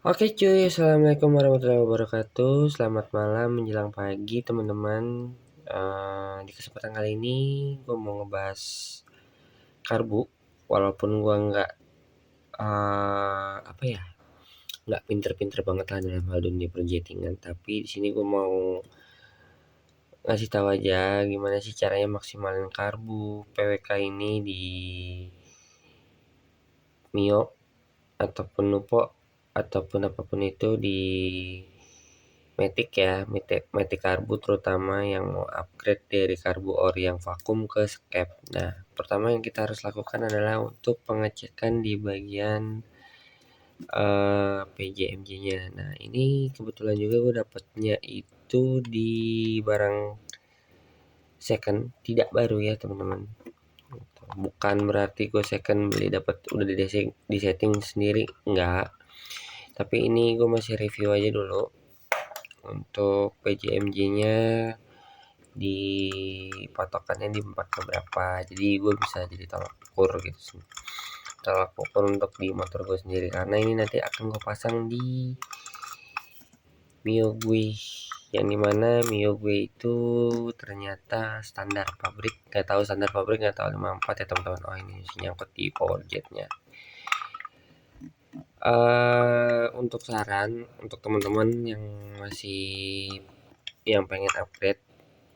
Oke cuy, assalamualaikum warahmatullahi wabarakatuh. Selamat malam menjelang pagi teman-teman. Di kesempatan kali ini gue mau ngebahas karbu. Walaupun gue nggak apa ya, nggak pinter-pinter banget lah dalam hal dunia perjettingan. Tapi di sini gue mau ngasih tahu aja gimana sih caranya maksimalin karbu PWK ini di Mio ataupun Nupo ataupun apapun itu di Matic ya, Matic karbu terutama yang mau upgrade dari karbu ori yang vakum ke skep. Nah, pertama yang kita harus lakukan adalah untuk pengecekan di bagian PJMJ-nya. Nah, ini kebetulan juga gue dapatnya itu di barang second, tidak baru ya teman-teman. Bukan berarti gue second beli dapat udah di setting sendiri, enggak. Tapi ini gue masih review aja dulu untuk PJMJ-nya di patokannya di 4 ke berapa, jadi gue bisa jadi tolak ukur gitu sih, tolak ukur untuk di motor gue sendiri, karena ini nanti akan gue pasang di Mio gue, yang dimana Mio gue itu ternyata standar pabrik, nggak tahu standar pabrik, nggak tahu 54 ya teman-teman. Oh, ini nyangkut di power jetnya. Untuk saran untuk teman-teman yang masih pengen upgrade,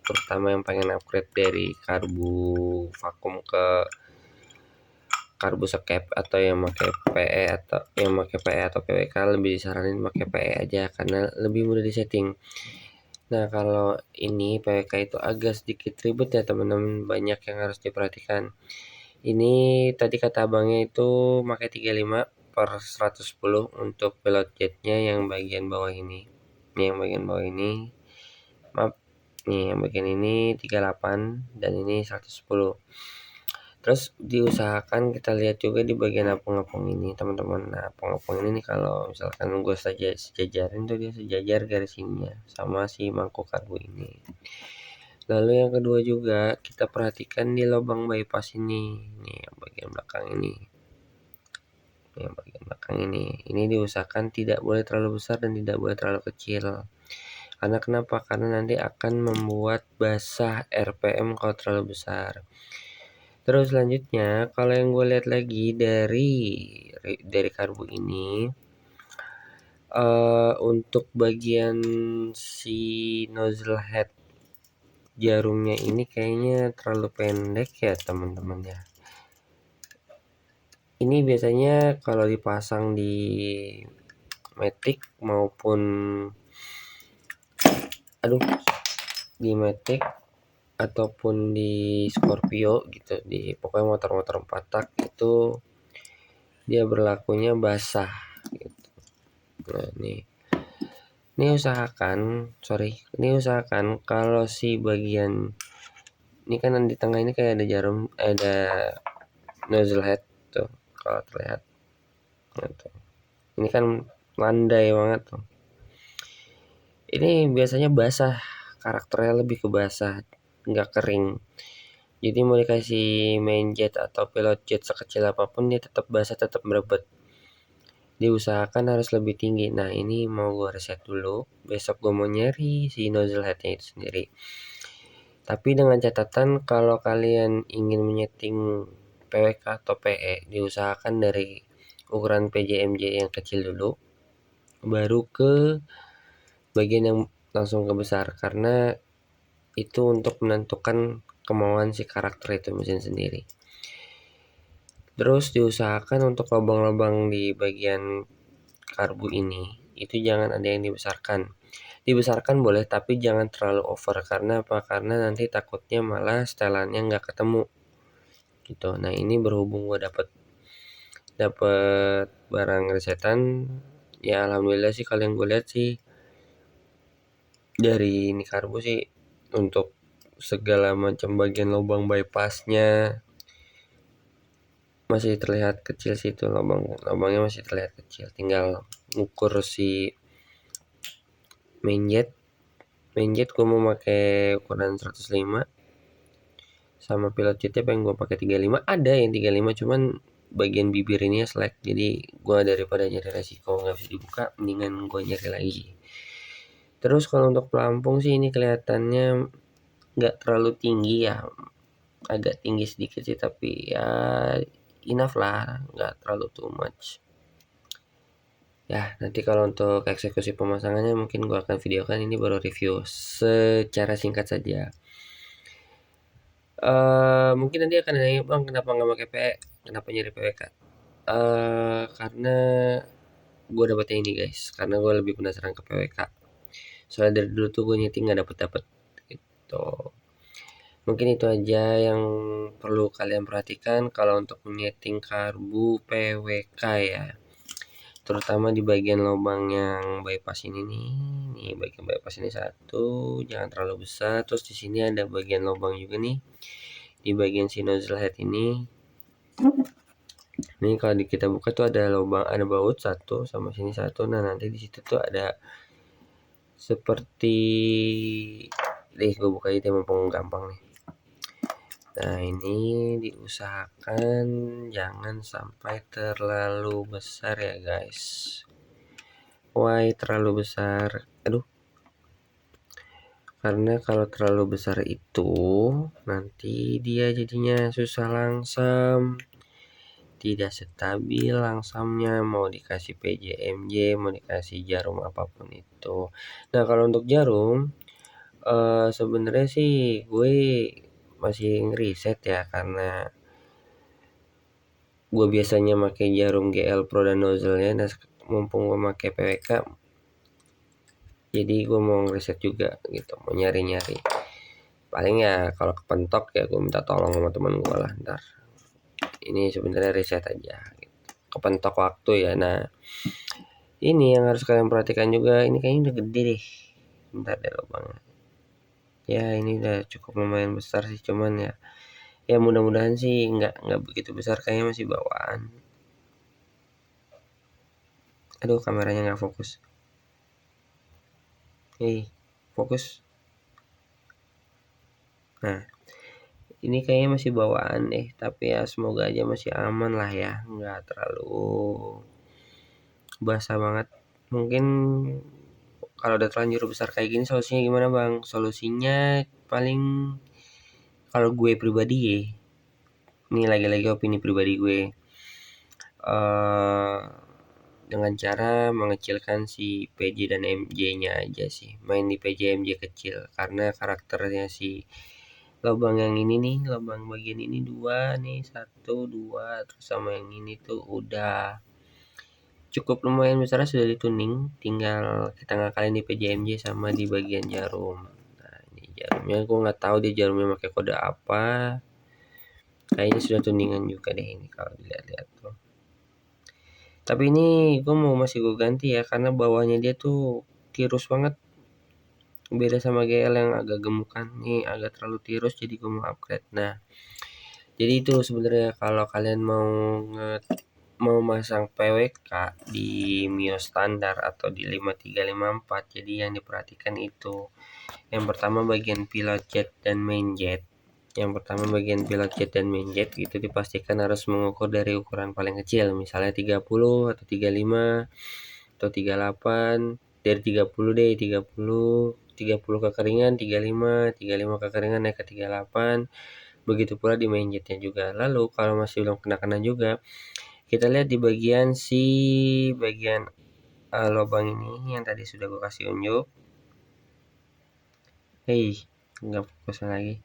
terutama yang pengen upgrade dari karbu vakum ke karbu skep atau yang pakai PE atau PWK, lebih disaranin pakai PE aja karena lebih mudah disetting. Nah, kalau ini PWK itu agak sedikit ribet ya teman-teman, banyak yang harus diperhatikan. Ini tadi kata abangnya itu pakai 35/110 untuk pilot jetnya yang bagian bawah ini. Yang bagian bawah ini, maaf, nih yang bagian ini 38 dan ini 110. Terus diusahakan kita lihat juga di bagian apung-apung ini teman-teman. Nah, apung-apung ini nih kalau misalkan gue saja sejajarin tuh dia sejajar garis ininya sama si mangkok karbu ini. Lalu yang kedua juga kita perhatikan di lubang bypass ini, nih yang bagian belakang ini. Yang bagian belakang ini diusahakan tidak boleh terlalu besar dan tidak boleh terlalu kecil. Karena kenapa? Karena nanti akan membuat basah RPM kalau terlalu besar. Terus selanjutnya kalau yang gue lihat lagi dari karbu ini, untuk bagian si nozzle head jarumnya ini kayaknya terlalu pendek ya teman-teman ya. Ini biasanya kalau dipasang di Matic maupun di Matic ataupun di Scorpio gitu, di pokoknya motor-motor 4 tak itu dia berlakunya basah gitu. Nah, ini usahakan kalau si bagian ini kan di tengah ini kayak ada jarum, ada nozzle head tuh kalau terlihat gitu. Ini kan landai banget tuh. Ini biasanya basah, karakternya lebih ke basah, nggak kering. Jadi mau dikasih main jet atau pilot jet sekecil apapun dia tetap basah, tetap merebet. Diusahakan harus lebih tinggi. Nah, ini mau gue reset dulu. Besok gue mau nyari si nozzle headnya itu sendiri. Tapi dengan catatan kalau kalian ingin menyeting PWK atau PE, diusahakan dari ukuran PJMJ yang kecil dulu, baru ke bagian yang langsung ke besar, karena itu untuk menentukan kemauan si karakter itu mesin sendiri. Terus diusahakan untuk lubang-lubang di bagian karbu ini itu jangan ada yang dibesarkan boleh tapi jangan terlalu over, karena apa? Karena nanti takutnya malah setelannya nggak ketemu gitu. Nah, ini berhubung gue dapet barang resetan ya, alhamdulillah sih kalau yang gue lihat sih dari ini karbu sih untuk segala macam bagian lubang bypassnya masih terlihat kecil sih, itu lubangnya masih terlihat kecil, tinggal ukur si main jet gue mau pakai ukuran 105, sama pilot jetnya pengen gue pakai 35, ada yang 35 cuman bagian bibir ini selek, jadi gue daripada nyari resiko nggak bisa dibuka, mendingan gue nyari lagi. Terus kalau untuk pelampung sih ini kelihatannya nggak terlalu tinggi ya, agak tinggi sedikit sih, tapi ya enough lah, nggak terlalu too much. Ya, nanti kalau untuk eksekusi pemasangannya mungkin gue akan videokan, ini baru review secara singkat saja. Mungkin nanti akan nanya, bang kenapa nggak pakai PE, kenapa nyari PWK? Karena gue dapetnya ini guys, karena gue lebih penasaran ke PWK. Soalnya dari dulu tuh gue nyeting nggak dapet gitu. Mungkin itu aja yang perlu kalian perhatikan kalau untuk menyeting karbu PWK ya. Terutama di bagian lubang yang bypass ini nih bagian bypass ini satu, jangan terlalu besar. Terus di sini ada bagian lubang juga nih di bagian si nozzle head ini. Nih kalau kita buka tuh ada lubang, ada baut satu sama sini satu. Nah nanti di situ tuh ada seperti, gue buka aja mumpung gampang nih. Nah ini diusahakan jangan sampai terlalu besar ya guys. Why terlalu besar? Aduh. Karena kalau terlalu besar itu nanti dia jadinya susah langsam, tidak stabil langsamnya, mau dikasih PJMJ, mau dikasih jarum apapun itu. Nah kalau untuk jarum sebenarnya sih gue masih ngeriset ya, karena gue biasanya pakai jarum GL Pro dan nozzle-nya. Nah mumpung gue pakai PWK, jadi gue mau ngeriset juga gitu, mau nyari-nyari. Paling ya kalau kepentok ya gue minta tolong sama teman gue lah ntar. Ini sebenarnya riset aja gitu. Kepentok waktu ya. Nah ini yang harus kalian perhatikan juga, ini kayaknya udah gede deh, bentar deh lubangnya. Ya ini udah cukup lumayan besar sih, cuman ya mudah-mudahan sih nggak begitu besar, kayaknya masih bawaan. Aduh kameranya nggak fokus. Fokus. Nah ini kayaknya masih bawaan deh, tapi ya semoga aja masih aman lah ya, nggak terlalu basah banget. Mungkin kalau udah terlanjur besar kayak gini solusinya gimana bang? Solusinya paling kalau gue pribadi ya, ini lagi-lagi opini pribadi gue, dengan cara mengecilkan si PJ dan MJ-nya aja sih. Main di PJ MJ kecil, karena karakternya si lubang yang ini nih, lubang bagian ini dua nih, satu dua, terus sama yang ini tuh udah cukup lumayan besar, sudah dituning, tinggal kita ngakalin di PJMJ sama di bagian jarum. Nah ini jarumnya, gue nggak tahu dia jarumnya pakai kode apa, kayaknya sudah tuningan juga deh ini kalau dilihat-lihat tuh. Tapi ini gue masih gue ganti ya, karena bawahnya dia tuh tirus banget, beda sama GL yang agak gemukan, nih agak terlalu tirus, jadi gue mau upgrade. Nah jadi itu sebenarnya kalau kalian mau masang PWK di Mio standar atau di 5354, jadi yang diperhatikan itu yang pertama bagian pilot jet dan main jet. Yang pertama bagian pilot jet dan main jet itu dipastikan harus mengukur dari ukuran paling kecil, misalnya 30 atau 35 atau 38. Dari 30 deh, 30 kekeringan, 35 kekeringan naik ke 38. Begitu pula di main jetnya juga. Lalu kalau masih belum kena juga, kita lihat di bagian lubang ini yang tadi sudah gue kasih unjuk. Nggak fokus lagi.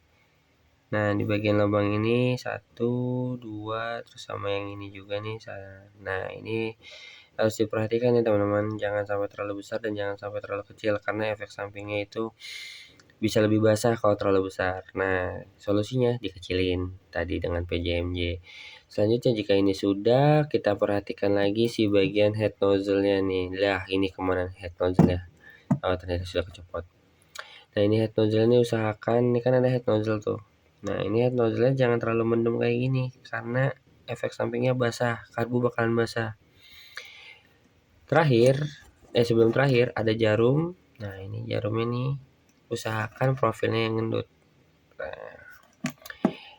Nah di bagian lubang ini 1, 2, terus sama yang ini juga nih. Nah ini harus diperhatikan ya teman-teman, jangan sampai terlalu besar dan jangan sampai terlalu kecil, karena efek sampingnya itu bisa lebih basah kalau terlalu besar. Nah solusinya dikecilin tadi dengan PJMJ. Selanjutnya jika ini sudah, kita perhatikan lagi si bagian head nozzle-nya nih. Lah ini kemana head nozzle-nya? Oh ternyata sudah kecopot. Nah ini head nozzle ini usahakan, ini kan ada head nozzle tuh. Nah ini head nozzle-nya jangan terlalu mendem kayak gini, karena efek sampingnya basah, karbu bakalan basah. Sebelum terakhir ada jarum. Nah ini jarumnya nih, usahakan profilnya yang ngendut. Nah,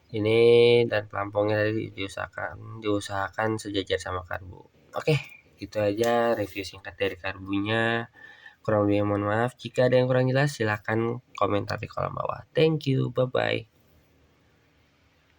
Ini dan pelampungnya tadi diusahakan sejajar sama karbu. Oke, gitu aja review singkat dari karbunya. Kurang lebih mohon maaf. Jika ada yang kurang jelas, silahkan komentar di kolom bawah. Thank you, bye-bye.